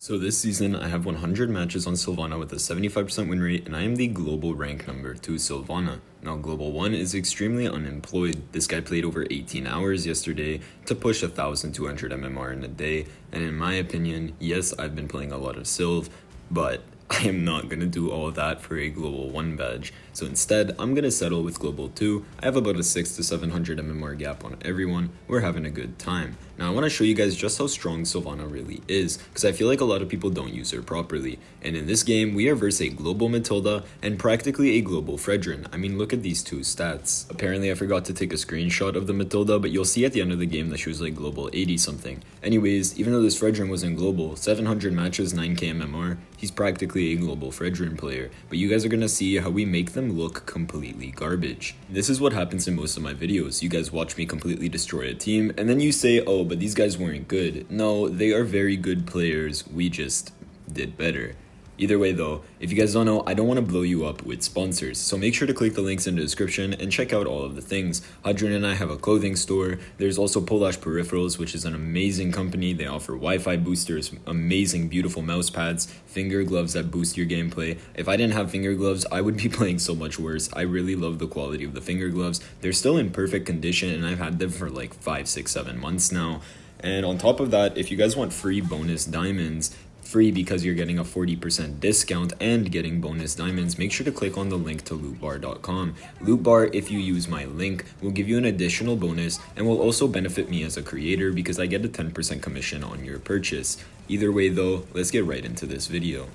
So this season, I have 100 matches on Silvanna with a 75% win rate, and I am the global rank number 2 Silvanna. Now, Global 1 is extremely unemployed. This guy played over 18 hours yesterday to push 1,200 MMR in a day, and in my opinion, yes, I've been playing a lot of Silv, but I am not going to do all of that for a Global 1 badge. So instead, I'm going to settle with Global 2. I have about a 600 to 700 MMR gap on everyone. We're having a good time. Now I want to show you guys just how strong Silvanna really is, because I feel like a lot of people don't use her properly. And in this game, we are versus a Global Matilda and practically a Global Fredrin. I mean, look at these two stats. Apparently I forgot to take a screenshot of the Matilda, but you'll see at the end of the game that she was like Global 80 something. Anyways, even though this Fredrin wasn't global, 700 matches, 9k MMR, he's practically a Global Fredrin player. But you guys are going to see how we make them look completely garbage. This is what happens in most of my videos. You guys watch me completely destroy a team, and then you say, oh, but these guys weren't good. No, they are very good players. We just did better. Either way though, if you guys don't know, I don't want to blow you up with sponsors, so make sure to click the links in the description and check out all of the things. Hajun and I have a clothing store. There's also Polish Peripherals, which is an amazing company. They offer Wi-Fi boosters, amazing beautiful mouse pads, finger gloves that boost your gameplay. If I didn't have finger gloves, I would be playing so much worse. I really love the quality of the finger gloves. They're still in perfect condition, and I've had them for like 5, 6, 7 months now. And on top of that, if you guys want free bonus diamonds, free because you're getting a 40% discount and getting bonus diamonds, make sure to click on the link to lootbar.com. Lootbar, if you use my link, will give you an additional bonus and will also benefit me as a creator because I get a 10% commission on your purchase. Either way though, let's get right into this video.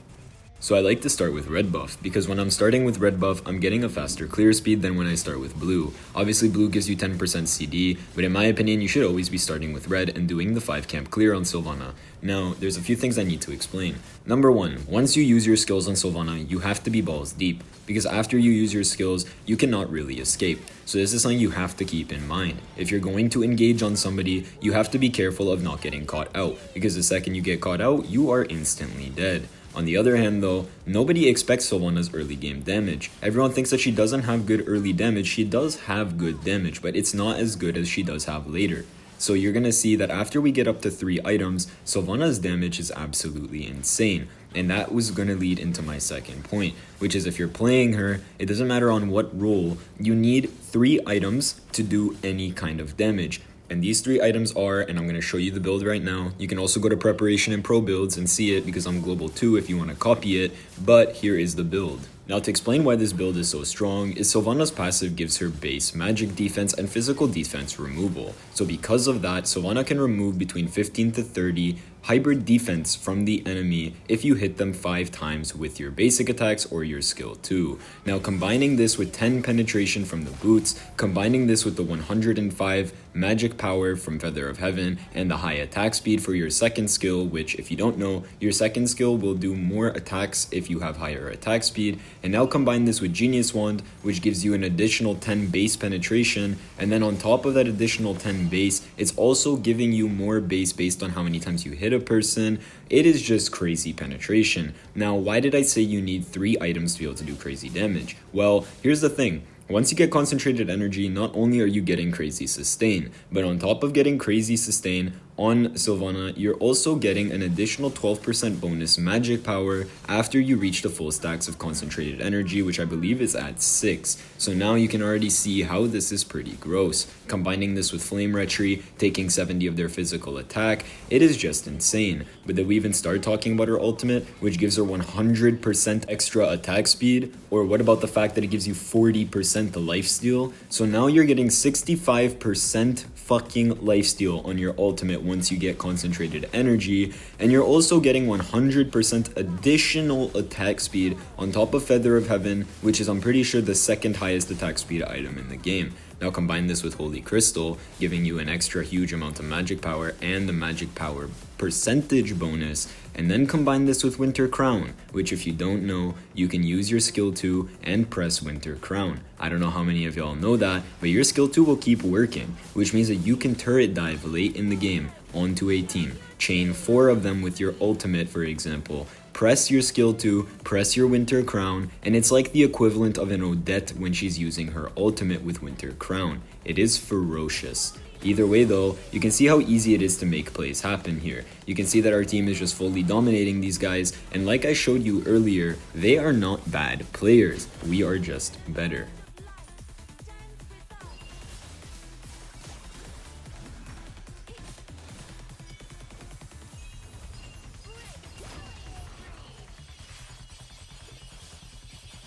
So I like to start with red buff, because when I'm starting with red buff, I'm getting a faster clear speed than when I start with blue. Obviously blue gives you 10% CD, but in my opinion you should always be starting with red and doing the 5 camp clear on Silvanna. Now, there's a few things I need to explain. Number 1, once you use your skills on Silvanna, you have to be balls deep, because after you use your skills, you cannot really escape. So this is something you have to keep in mind. If you're going to engage on somebody, you have to be careful of not getting caught out, because the second you get caught out, you are instantly dead. On the other hand though, nobody expects Silvanna's early game damage. Everyone thinks that she doesn't have good early damage. She does have good damage, but it's not as good as she does have later. So you're gonna see that after we get up to 3 items, Silvanna's damage is absolutely insane. And that was gonna lead into my second point, which is if you're playing her, it doesn't matter on what role, you need 3 items to do any kind of damage. And these 3 items are, and I'm going to show you the build right now. You can also go to preparation and pro builds and see it because I'm global 2 if you want to copy it, but here is the build. Now to explain why this build is so strong is Silvanna's passive gives her base magic defense and physical defense removal. So because of that, Silvanna can remove between 15 to 30 hybrid defense from the enemy if you hit them 5 times with your basic attacks or your skill 2. Now combining this with 10 penetration from the boots, combining this with the 105 magic power from Feather of Heaven and the high attack speed for your second skill, which if you don't know, your second skill will do more attacks if you have higher attack speed. And now combine this with Genius Wand, which gives you an additional 10 base penetration, and then on top of that additional 10 base, it's also giving you more base based on how many times you hit a person. It is just crazy penetration. Now, why did I say you need 3 items to be able to do crazy damage? Well, here's the thing. Once you get concentrated energy, not only are you getting crazy sustain, but on top of getting crazy sustain on Silvanna, you're also getting an additional 12% bonus magic power after you reach the full stacks of concentrated energy, which I believe is at 6. So now you can already see how this is pretty gross. Combining this with Flame Retry, taking 70 of their physical attack, it is just insane. But then we even start talking about her ultimate, which gives her 100% extra attack speed, or what about the fact that it gives you 40% the lifesteal? So now you're getting 65% fucking lifesteal on your ultimate once you get concentrated energy, and you're also getting 100% additional attack speed on top of Feather of Heaven, which is I'm pretty sure the second highest attack speed item in the game. Now combine this with Holy Crystal, giving you an extra huge amount of magic power and the magic power percentage bonus, and then combine this with Winter Crown, which if you don't know, you can use your skill 2 and press Winter Crown. I don't know how many of y'all know that, but your skill 2 will keep working, which means that you can turret dive late in the game onto a team, chain 4 of them with your ultimate for example, press your skill 2, press your Winter Crown, and it's like the equivalent of an Odette when she's using her ultimate with Winter Crown. It is ferocious. Either way though, you can see how easy it is to make plays happen here. You can see that our team is just fully dominating these guys, and like I showed you earlier, they are not bad players. We are just better.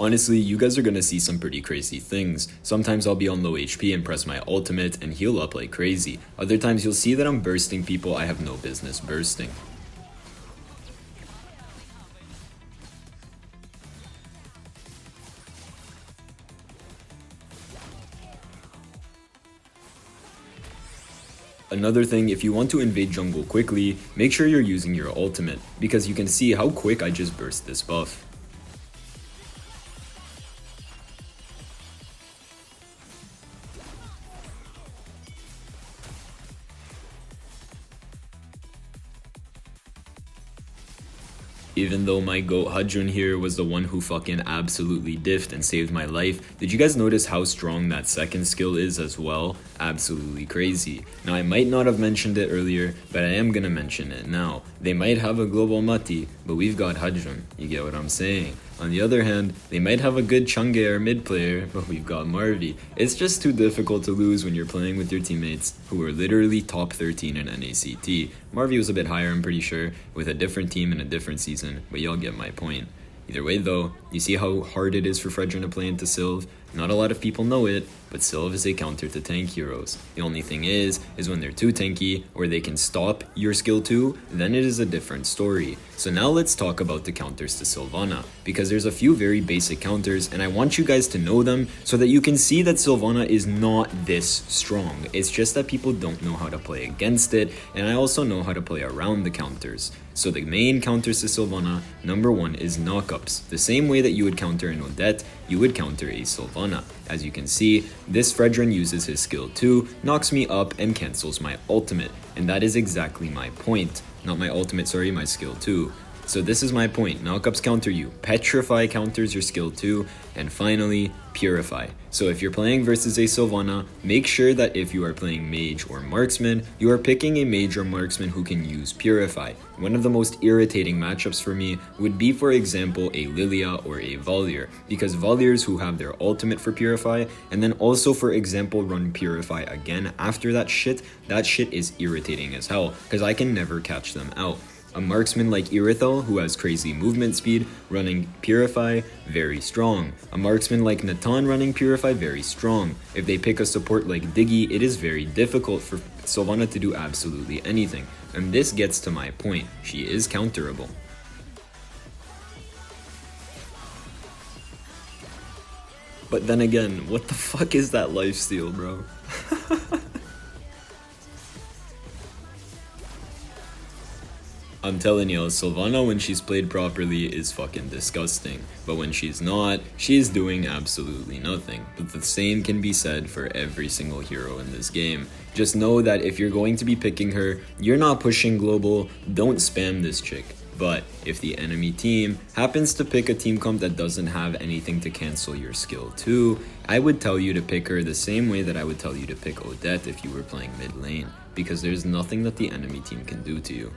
Honestly, you guys are gonna see some pretty crazy things. Sometimes I'll be on low HP and press my ultimate and heal up like crazy. Other times you'll see that I'm bursting people I have no business bursting. Another thing, if you want to invade jungle quickly, make sure you're using your ultimate, because you can see how quick I just burst this buff. Even though my GOAT Hajun here was the one who fucking absolutely diffed and saved my life, did you guys notice how strong that second skill is as well? Absolutely crazy. Now I might not have mentioned it earlier, but I am gonna mention it now. They might have a global Mati, but we've got Hajun. You get what I'm saying? On the other hand, they might have a good Chang'e or mid player, but we've got Marvi. It's just too difficult to lose when you're playing with your teammates who are literally top 13 in NACT. Marvi was a bit higher, I'm pretty sure, with a different team in a different season, but y'all get my point. Either way though, you see how hard it is for Fredrin to play into Sylv? Not a lot of people know it, but Sylv is a counter to tank heroes. The only thing is when they're too tanky, or they can stop your skill 2, then it is a different story. So now let's talk about the counters to Silvanna, because there's a few very basic counters, and I want you guys to know them so that you can see that Silvanna is not this strong. It's just that people don't know how to play against it, and I also know how to play around the counters. So the main counters to Silvanna, number 1 is knockups. The same way that you would counter an Odette, you would counter a Silvanna. As you can see, this Fredrin uses his skill 2, knocks me up, and cancels my ultimate. And that is exactly my point. Not my ultimate, sorry, my skill 2. So this is my point. Knockups counter you. Petrify counters your skill 2. And finally, Purify. So if you're playing versus a Silvanna, make sure that if you are playing Mage or Marksman, you are picking a Mage or Marksman who can use Purify. One of the most irritating matchups for me would be, for example, a Lilia or a Valier, because Valiers who have their ultimate for Purify, and then also, for example, run Purify again after that shit is irritating as hell, because I can never catch them out. A marksman like Irithel, who has crazy movement speed, running Purify, very strong. A marksman like Natan running Purify, very strong. If they pick a support like Diggy, it is very difficult for Silvanna to do absolutely anything. And this gets to my point. She is counterable. But then again, what the fuck is that lifesteal, bro? I'm telling you, Silvanna when she's played properly is fucking disgusting. But when she's not, she's doing absolutely nothing. But the same can be said for every single hero in this game. Just know that if you're going to be picking her, you're not pushing global, don't spam this chick. But if the enemy team happens to pick a team comp that doesn't have anything to cancel your skill 2, I would tell you to pick her the same way that I would tell you to pick Odette if you were playing mid lane. Because there's nothing that the enemy team can do to you.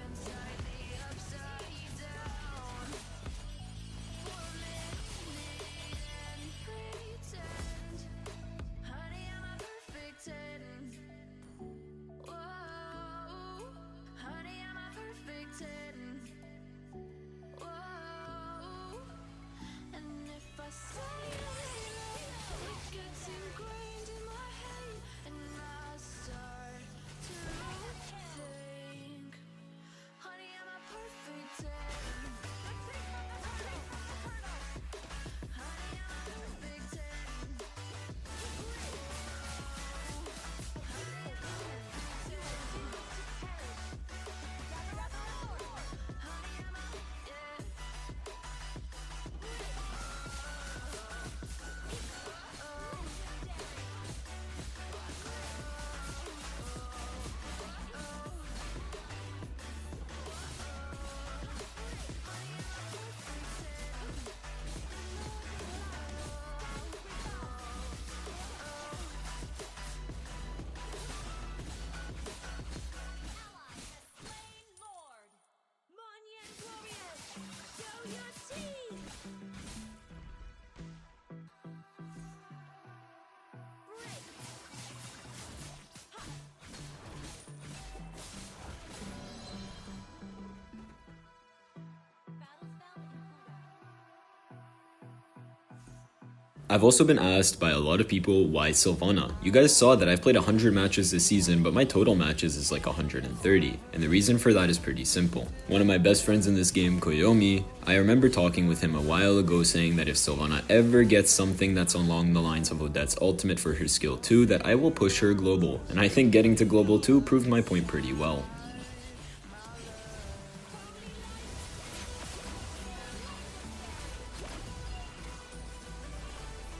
I've also been asked by a lot of people why Silvanna. You guys saw that I've played 100 matches this season, but my total matches is like 130, and the reason for that is pretty simple. One of my best friends in this game, Koyomi, I remember talking with him a while ago saying that if Silvanna ever gets something that's along the lines of Odette's ultimate for her skill 2, that I will push her global, and I think getting to global 2 proved my point pretty well.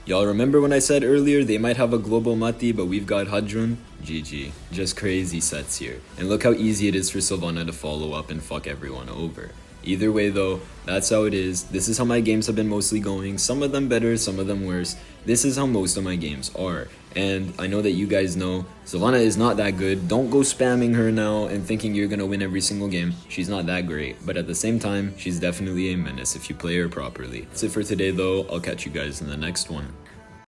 Y'all remember when I said earlier they might have a global Mati, but we've got Hajun? GG. Just crazy sets here. And look how easy it is for Silvanna to follow up and fuck everyone over. Either way though, that's how it is. This is how my games have been mostly going. Some of them better, some of them worse. This is how most of my games are. And I know that you guys know Silvanna is not that good. Don't go spamming her now and thinking you're gonna win every single game. She's not that great, but at the same time, she's definitely a menace if you play her properly. That's it for today though. I'll catch you guys in the next one.